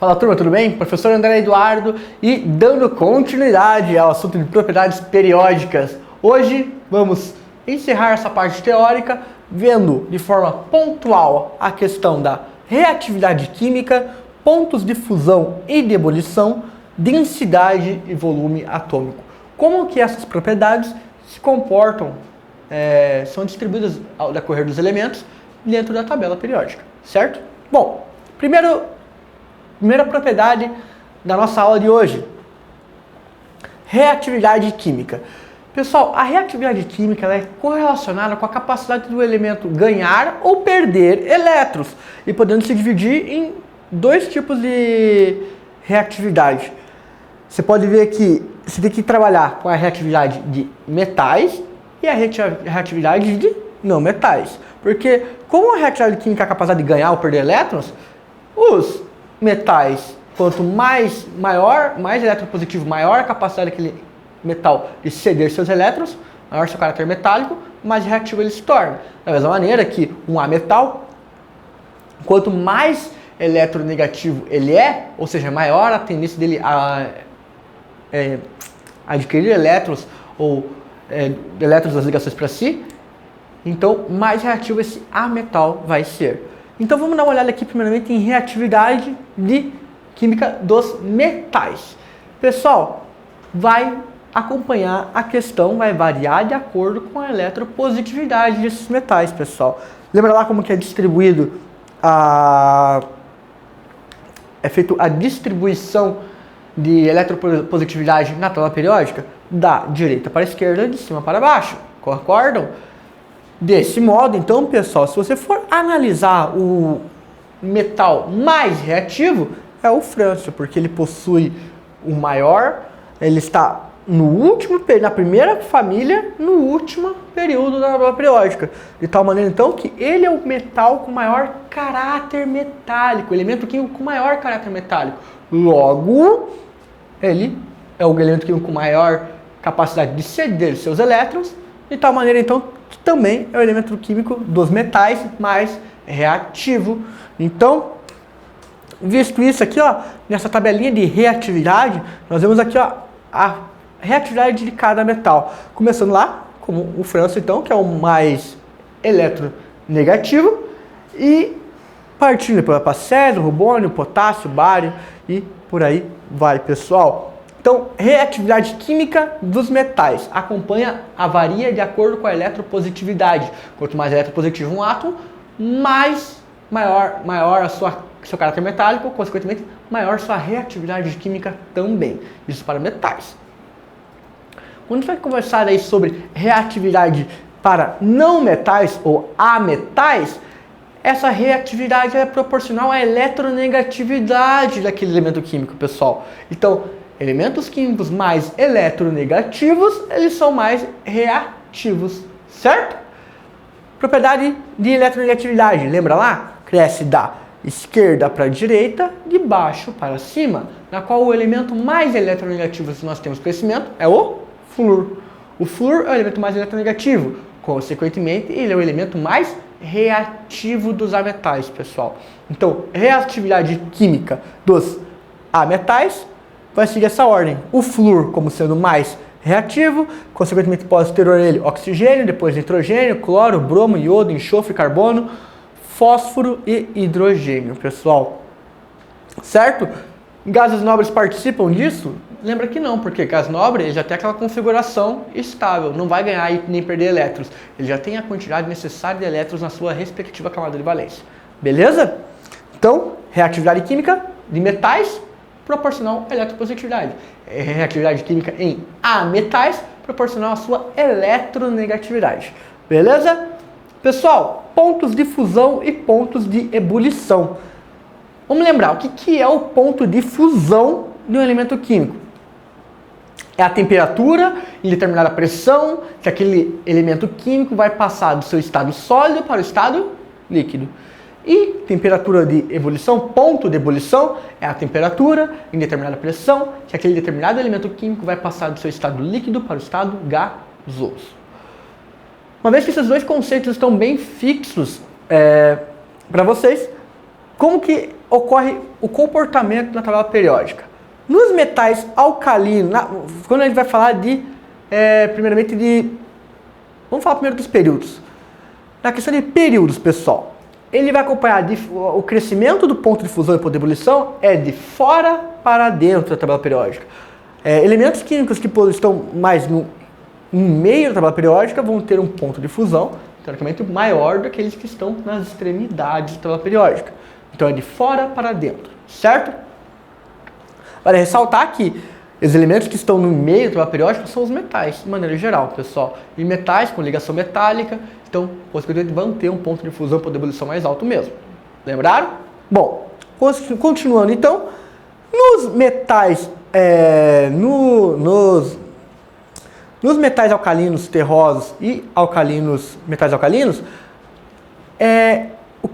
Fala turma, tudo bem? Professor André Eduardo e dando continuidade ao assunto de propriedades periódicas. Hoje vamos encerrar essa parte teórica vendo de forma pontual a questão da reatividade química, pontos de fusão e de ebulição, densidade e volume atômico. Como que essas propriedades se comportam, são distribuídas ao decorrer dos elementos dentro da tabela periódica, certo? Bom, primeira propriedade da nossa aula de hoje, reatividade química. Pessoal, a reatividade química ela é correlacionada com a capacidade do elemento ganhar ou perder elétrons e podendo se dividir em dois tipos de reatividade. Você pode ver que você tem que trabalhar com a reatividade de metais e a reatividade de não metais. Porque como a reatividade química é a capacidade de ganhar ou perder elétrons, os metais, quanto mais eletropositivo, maior a capacidade daquele metal de ceder seus elétrons, maior seu caráter metálico, mais reativo ele se torna. Da mesma maneira que um ametal, quanto mais eletronegativo ele é, ou seja, maior a tendência dele a adquirir elétrons ou elétrons das ligações para si, então mais reativo esse ametal vai ser. Então vamos dar uma olhada aqui primeiramente em reatividade de química dos metais. Pessoal, vai acompanhar a questão, vai variar de acordo com a eletropositividade desses metais, pessoal. Lembra lá como que é distribuído é feito a distribuição de eletropositividade na tabela periódica? Da direita para a esquerda, de cima para baixo. Concordam? Desse modo, então, pessoal, se você for analisar o metal mais reativo, é o frâncio, porque ele possui o maior, ele está na primeira família, no último período da tabela periódica. De tal maneira, então, que ele é o metal com maior caráter metálico, o elemento químico com maior caráter metálico. Logo, ele é o elemento químico com maior capacidade de ceder seus elétrons, de tal maneira, então, que também é o elemento químico dos metais mais reativo. Então, visto isso aqui, ó, nessa tabelinha de reatividade, nós vemos aqui, ó, a reatividade de cada metal. Começando lá, como o frâncio, então, que é o mais eletronegativo, e partindo para césio, rubônio, potássio, bário e por aí vai, pessoal. Então, reatividade química dos metais varia de acordo com a eletropositividade. Quanto mais eletropositivo um átomo, maior seu caráter metálico, consequentemente, maior sua reatividade química também. Isso para metais. Quando a gente vai conversar aí sobre reatividade para não metais ou ametais, essa reatividade é proporcional à eletronegatividade daquele elemento químico, pessoal. Então, elementos químicos mais eletronegativos, eles são mais reativos, certo? Propriedade de eletronegatividade, lembra lá? Cresce da esquerda para a direita, de baixo para cima, na qual o elemento mais eletronegativo que nós temos crescimento é o flúor. O flúor é o elemento mais eletronegativo, consequentemente, ele é o elemento mais reativo dos ametais, pessoal. Então, reatividade química dos ametais vai seguir essa ordem. O flúor como sendo mais reativo, consequentemente posterior a ele oxigênio, depois nitrogênio, cloro, bromo, iodo, enxofre, carbono, fósforo e hidrogênio, pessoal. Certo? Gases nobres participam disso? Lembra que não, porque gás nobre ele já tem aquela configuração estável, não vai ganhar e nem perder elétrons. Ele já tem a quantidade necessária de elétrons na sua respectiva camada de valência. Beleza? Então, reatividade química de metais proporcional à eletropositividade. Reatividade química em ametais proporcional à sua eletronegatividade. Beleza? Pessoal, pontos de fusão e pontos de ebulição. Vamos lembrar, o que é o ponto de fusão de um elemento químico? É a temperatura em determinada pressão que aquele elemento químico vai passar do seu estado sólido para o estado líquido. E temperatura de ebulição, ponto de ebulição, é a temperatura em determinada pressão que aquele determinado elemento químico vai passar do seu estado líquido para o estado gasoso. Uma vez que esses dois conceitos estão bem fixos para vocês, como que ocorre o comportamento na tabela periódica? Nos metais alcalinos, quando a gente vai falar primeiramente vamos falar primeiro dos períodos. Na questão de períodos, pessoal, ele vai acompanhar o crescimento do ponto de fusão e ponto de ebulição de fora para dentro da tabela periódica. Elementos químicos que estão mais no meio da tabela periódica vão ter um ponto de fusão, teoricamente, maior do que aqueles que estão nas extremidades da tabela periódica. Então, é de fora para dentro, certo? Vale ressaltar que os elementos que estão no meio da tabela periódica são os metais, de maneira geral, pessoal. E metais com ligação metálica, então, consequentemente, vão ter um ponto de fusão, ponto de ebulição mais alto mesmo. Lembraram? Bom, continuando, então, nos metais, nos metais alcalinos terrosos e metais alcalinos, o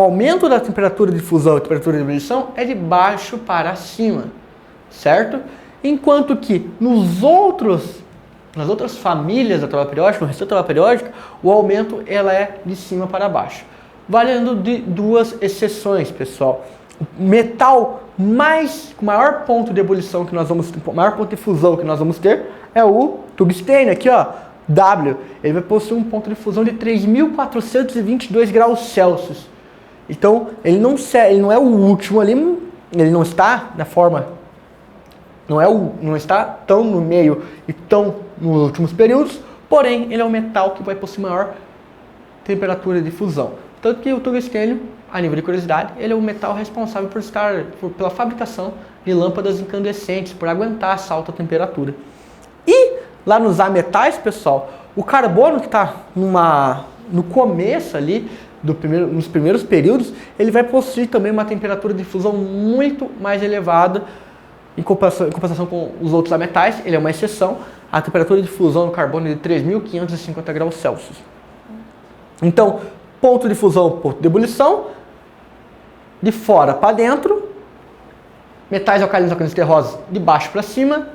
aumento da temperatura de fusão e temperatura de ebulição é de baixo para cima, certo? Enquanto que nas outras famílias da tabela periódica, no restante da tabela periódica, o aumento é de cima para baixo. Valendo de duas exceções, pessoal. O metal com maior ponto de ebulição que nós vamos ter, maior ponto de fusão que nós vamos ter, é o tungstênio, aqui ó, W. Ele vai possuir um ponto de fusão de 3.422 graus Celsius. Então, ele não é o último ali, ele não está na forma, não está tão no meio e tão nos últimos períodos, porém, ele é um metal que vai possuir maior temperatura de fusão. Tanto que o tungstênio, a nível de curiosidade, ele é o metal responsável pela fabricação de lâmpadas incandescentes, por aguentar essa alta temperatura. E lá nos ametais, pessoal, o carbono que está no começo ali, nos primeiros períodos, ele vai possuir também uma temperatura de fusão muito mais elevada em comparação com os outros ametais. Ele é uma exceção. A temperatura de fusão do carbono é de 3.550 graus Celsius. Então, ponto de fusão, ponto de ebulição, de fora para dentro, metais alcalinos, alcalinos terrosos, de baixo para cima,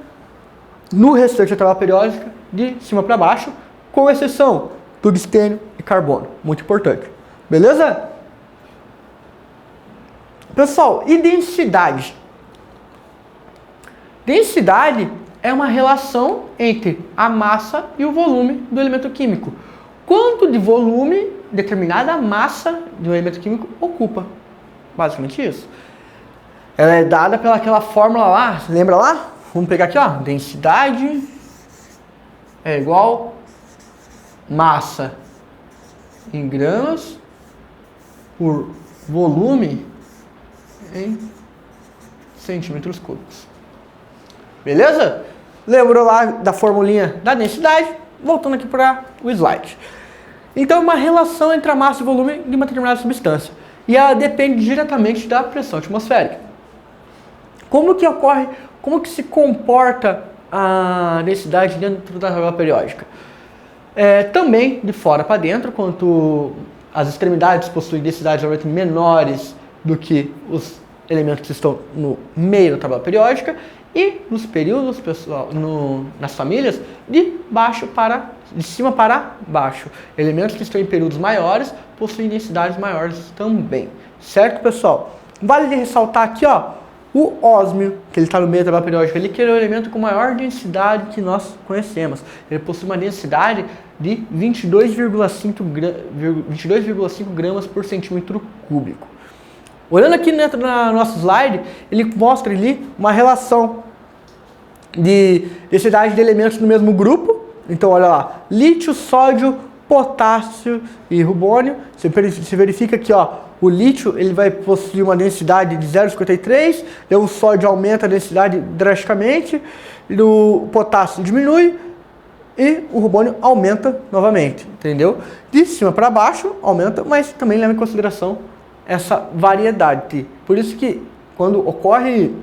no restante da tabela periódica, de cima para baixo, com exceção tungstênio e carbono. Muito importante. Beleza? Pessoal, e densidade? Densidade é uma relação entre a massa e o volume do elemento químico. Quanto de volume determinada massa de um elemento químico ocupa. Basicamente isso. Ela é dada pelaquela fórmula lá, lembra lá? Vamos pegar aqui, ó. Densidade é igual massa em gramas por volume em centímetros cúbicos. Beleza? Lembrou lá da formulinha da densidade? Voltando aqui para o slide. Então, é uma relação entre a massa e o volume de uma determinada substância. E ela depende diretamente da pressão atmosférica. Como que ocorre, como que se comporta a densidade dentro da tabela periódica? Também de fora para dentro, quanto as extremidades possuem densidades geralmente menores do que os elementos que estão no meio da tabela periódica, e nos períodos, pessoal, nas famílias, de cima para baixo. Elementos que estão em períodos maiores possuem densidades maiores também. Certo, pessoal? Vale de ressaltar aqui, ó, o ósmio, que ele está no meio da tabela periódica, ele que é o elemento com maior densidade que nós conhecemos. Ele possui uma densidade de 22,5 gramas por centímetro cúbico. Olhando aqui dentro do nosso slide, ele mostra ali uma relação de densidade de elementos no mesmo grupo. Então, olha lá, lítio, sódio, potássio e rubônio. Você verifica que, ó, o lítio ele vai possuir uma densidade de 0,53, o sódio aumenta a densidade drasticamente, o potássio diminui e o rubônio aumenta novamente, entendeu? De cima para baixo aumenta, mas também leva em consideração essa variedade. Por isso que quando ocorre,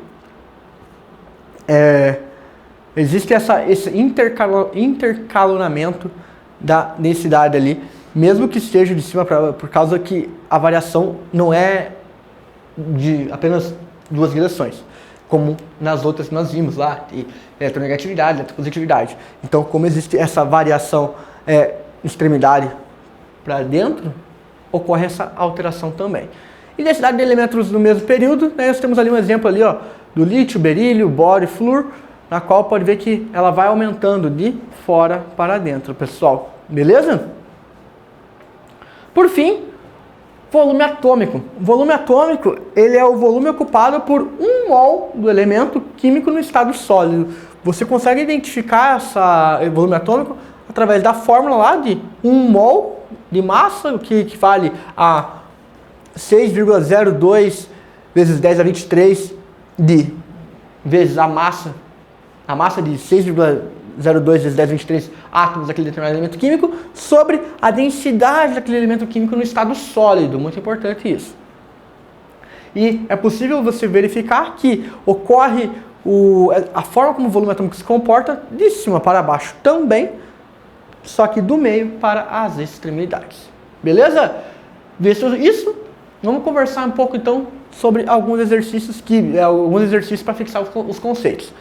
existe esse intercalonamento da densidade ali, mesmo que esteja de cima para por causa que a variação não é de apenas duas direções, como nas outras que nós vimos lá, de eletronegatividade, eletropositividade. Então, como existe essa variação extremidade para dentro, ocorre essa alteração também. E densidade de elementos no mesmo período, né, nós temos ali um exemplo ali, ó, do lítio, berílio, bório e flúor, na qual pode ver que ela vai aumentando de fora para dentro, pessoal. Beleza? Por fim, volume atômico. O volume atômico, ele é o volume ocupado por 1 mol do elemento químico no estado sólido. Você consegue identificar esse volume atômico através da fórmula lá de 1 mol de massa, o que equivale a 6,02 vezes 10 a 23 vezes a massa de 6,02 vezes 10 a 23 átomos daquele determinado elemento químico sobre a densidade daquele elemento químico no estado sólido. Muito importante isso. E é possível você verificar que ocorre a forma como o volume atômico se comporta de cima para baixo também, só que do meio para as extremidades. Beleza? Visto isso, vamos conversar um pouco então sobre alguns exercícios para fixar os conceitos.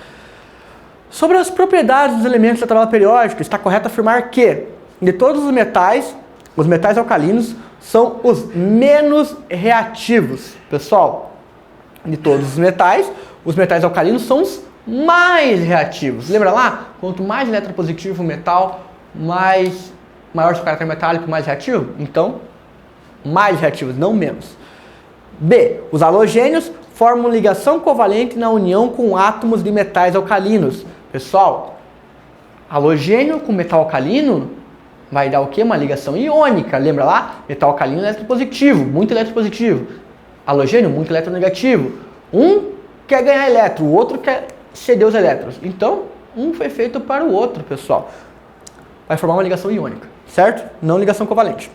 Sobre as propriedades dos elementos da tabela periódica, está correto afirmar que de todos os metais alcalinos são os menos reativos. Pessoal, de todos os metais alcalinos são os mais reativos. Lembra lá? Quanto mais eletropositivo o metal, maior seu caráter metálico, mais reativo? Então, mais reativos, não menos. B. Os halogênios formam ligação covalente na união com átomos de metais alcalinos. Pessoal, halogênio com metal alcalino vai dar o quê? Uma ligação iônica. Lembra lá? Metal alcalino eletropositivo, muito eletropositivo. Halogênio, muito eletronegativo. Um quer ganhar elétron, o outro quer ceder os elétrons. Então, um foi feito para o outro, pessoal. Vai formar uma ligação iônica, certo? Não ligação covalente.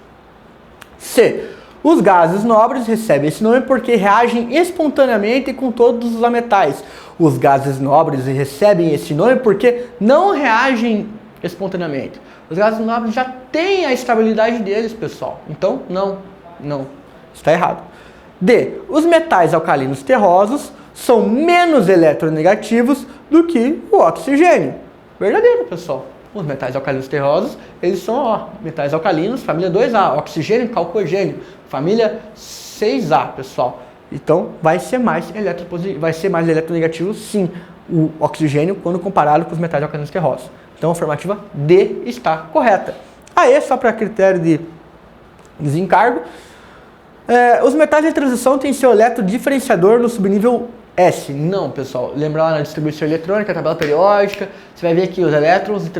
C. Os gases nobres recebem esse nome porque reagem espontaneamente com todos os ametais. Os gases nobres recebem esse nome porque não reagem espontaneamente. Os gases nobres já têm a estabilidade deles, pessoal. Então, não. Está errado. D. Os metais alcalinos terrosos são menos eletronegativos do que o oxigênio. Verdadeiro, pessoal. Os metais alcalinos terrosos, eles são metais alcalinos, família 2A, oxigênio, calcogênio, família 6A, pessoal. Então, vai ser mais eletronegativo, sim, o oxigênio, quando comparado com os metais alcalinos terrosos. Então, a afirmativa D está correta. Aí, só para critério de desencargo, os metais de transição têm seu eletro-diferenciador no subnível S. Não, pessoal. Lembra lá na distribuição eletrônica, a tabela periódica, você vai ver que os elétrons,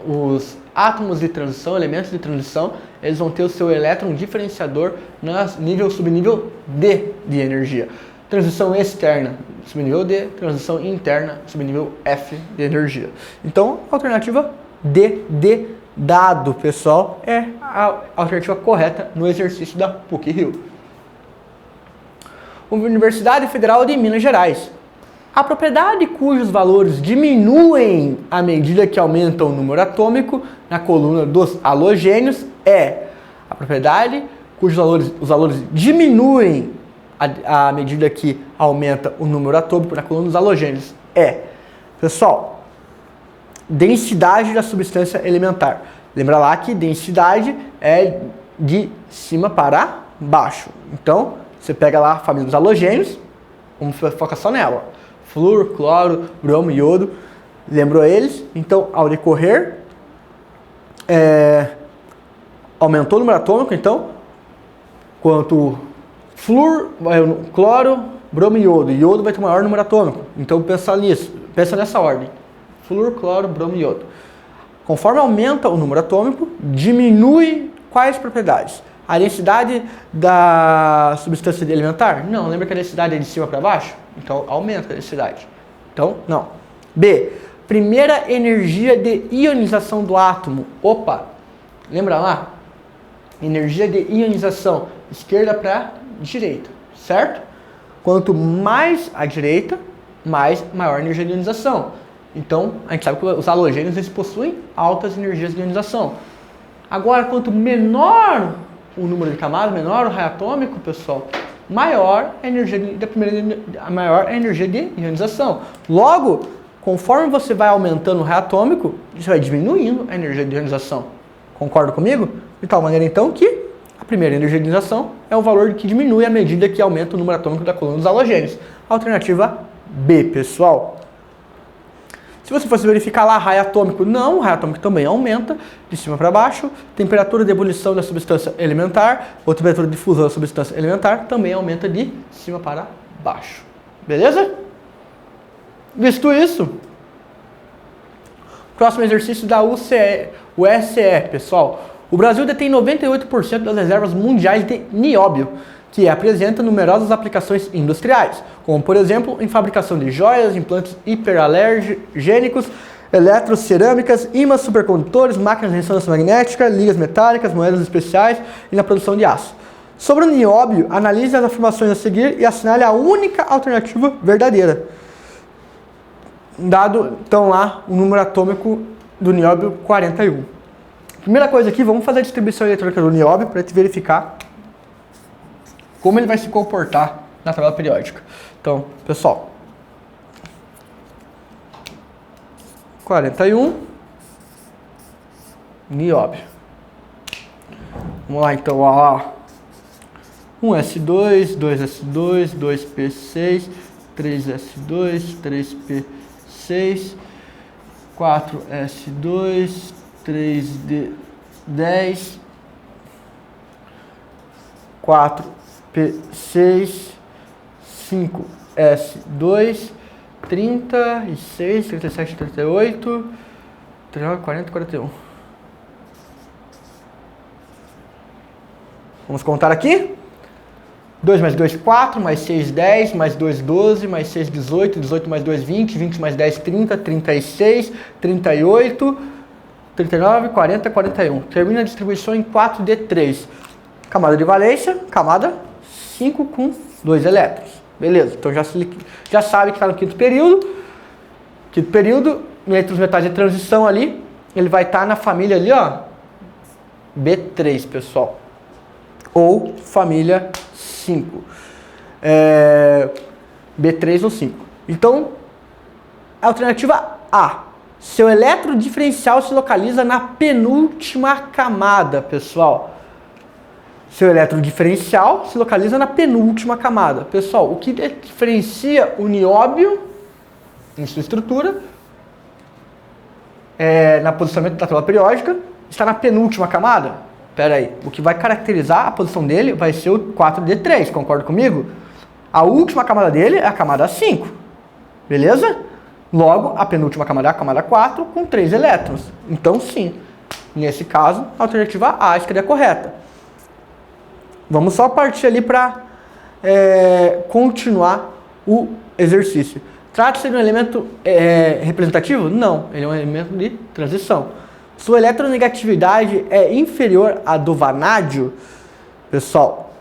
os átomos de transição, elementos de transição, eles vão ter o seu elétron diferenciador no subnível D de energia. Transição externa, subnível D, transição interna, subnível F de energia. Então, a alternativa D, dado, pessoal, é a alternativa correta no exercício da PUC-Rio. Universidade Federal de Minas Gerais. A propriedade cujos valores diminuem à medida que aumenta o número atômico na coluna dos halogênios é a propriedade cujos valores diminuem à medida que aumenta o número atômico na coluna dos halogênios é, pessoal, densidade da substância elementar. Lembra lá que densidade é de cima para baixo. Então, você pega lá a família dos halogênios, vamos focar só nela. Flúor, cloro, bromo, iodo. Lembrou eles? Então, ao decorrer, aumentou o número atômico, então, quanto flúor, cloro, bromo e iodo. Iodo vai ter o maior número atômico. Então, pensa nisso. Pensa nessa ordem. Flúor, cloro, bromo e iodo. Conforme aumenta o número atômico, diminui quais propriedades? A densidade da substância elementar? Não, lembra que a densidade é de cima para baixo? Então, aumenta a densidade. Então, não. B. Primeira energia de ionização do átomo. Opa! Lembra lá? Energia de ionização. Esquerda para direita, certo? Quanto mais à direita, maior energia de ionização. Então, a gente sabe que os halogênios eles possuem altas energias de ionização. Agora, quanto menor o número de camadas, menor o raio atômico, pessoal, maior a energia de ionização. Logo, conforme você vai aumentando o raio atômico, você vai diminuindo a energia de ionização. Concorda comigo? De tal maneira, então, que a primeira energização é o valor que diminui à medida que aumenta o número atômico da coluna dos halogênios. Alternativa B, pessoal. Se você fosse verificar lá raio atômico, não, o raio atômico também aumenta de cima para baixo. Temperatura de ebulição da substância elementar ou temperatura de fusão da substância elementar também aumenta de cima para baixo. Beleza? Visto isso, próximo exercício da USE, pessoal. O Brasil detém 98% das reservas mundiais de nióbio, que apresenta numerosas aplicações industriais, como por exemplo em fabricação de joias, implantes hiperalergênicos, eletrocerâmicas, ímãs supercondutores, máquinas de ressonância magnética, ligas metálicas, moedas especiais e na produção de aço. Sobre o nióbio, analise as afirmações a seguir e assinale a única alternativa verdadeira. Dado então lá o número atômico do nióbio 41. Primeira coisa aqui, vamos fazer a distribuição eletrônica do nióbio para te verificar como ele vai se comportar na tabela periódica. Então, pessoal, 41, nióbio. Vamos lá então, ó. 1s2, 2s2, 2p6, 3s2, 3p6, 4s2, 3d10, 4p6, 5s2, 36, 37, 38, 39, 40, 41. Vamos contar aqui? 2 mais 2, 4, mais 6, 10, mais 2, 12, mais 6, 18, 18 mais 2, 20, 20 mais 10, 30, 36, 38, 39, 40, 41. Termina a distribuição em 4D3. Camada de valência, camada 5 com 2 elétrons. Beleza, então já sabe que está no quinto período. Quinto período, entre os metais de transição ali, ele vai estar na família ali, ó, B3, pessoal. Ou família 5. B3 ou 5. Então, alternativa A. Seu eletrodiferencial se localiza na penúltima camada, pessoal. Seu eletrodiferencial se localiza na penúltima camada. Pessoal, o que diferencia o nióbio em sua estrutura, na posicionamento da tabela periódica, está na penúltima camada? Espera aí, o que vai caracterizar a posição dele vai ser o 4D3, concorda comigo? A última camada dele é a camada 5, beleza? Logo, a penúltima camada é a camada 4 com 3 elétrons. Então, sim, nesse caso, a alternativa A estaria correta. Vamos só partir ali para continuar o exercício. Trata-se de um elemento representativo? Não, ele é um elemento de transição. Sua eletronegatividade é inferior à do vanádio? Pessoal,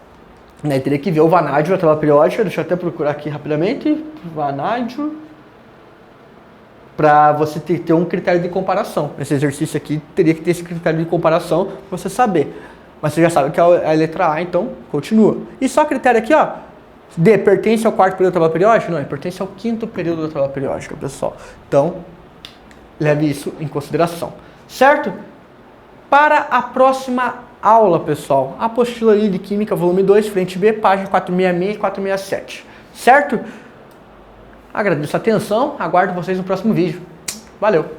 né, teria que ver o vanádio na tabela periódica. Deixa eu até procurar aqui rapidamente. Vanádio, para você ter um critério de comparação. Esse exercício aqui teria que ter esse critério de comparação para você saber. Mas você já sabe que é a letra A, então continua. E só critério aqui, ó. D, pertence ao quarto período da tabela periódica? Não, pertence ao quinto período da tabela periódica, pessoal. Então, leve isso em consideração. Certo? Para a próxima aula, pessoal, a apostila ali de Química, volume 2, frente B, página 466 e 467. Certo? Agradeço a atenção, aguardo vocês no próximo vídeo. Valeu!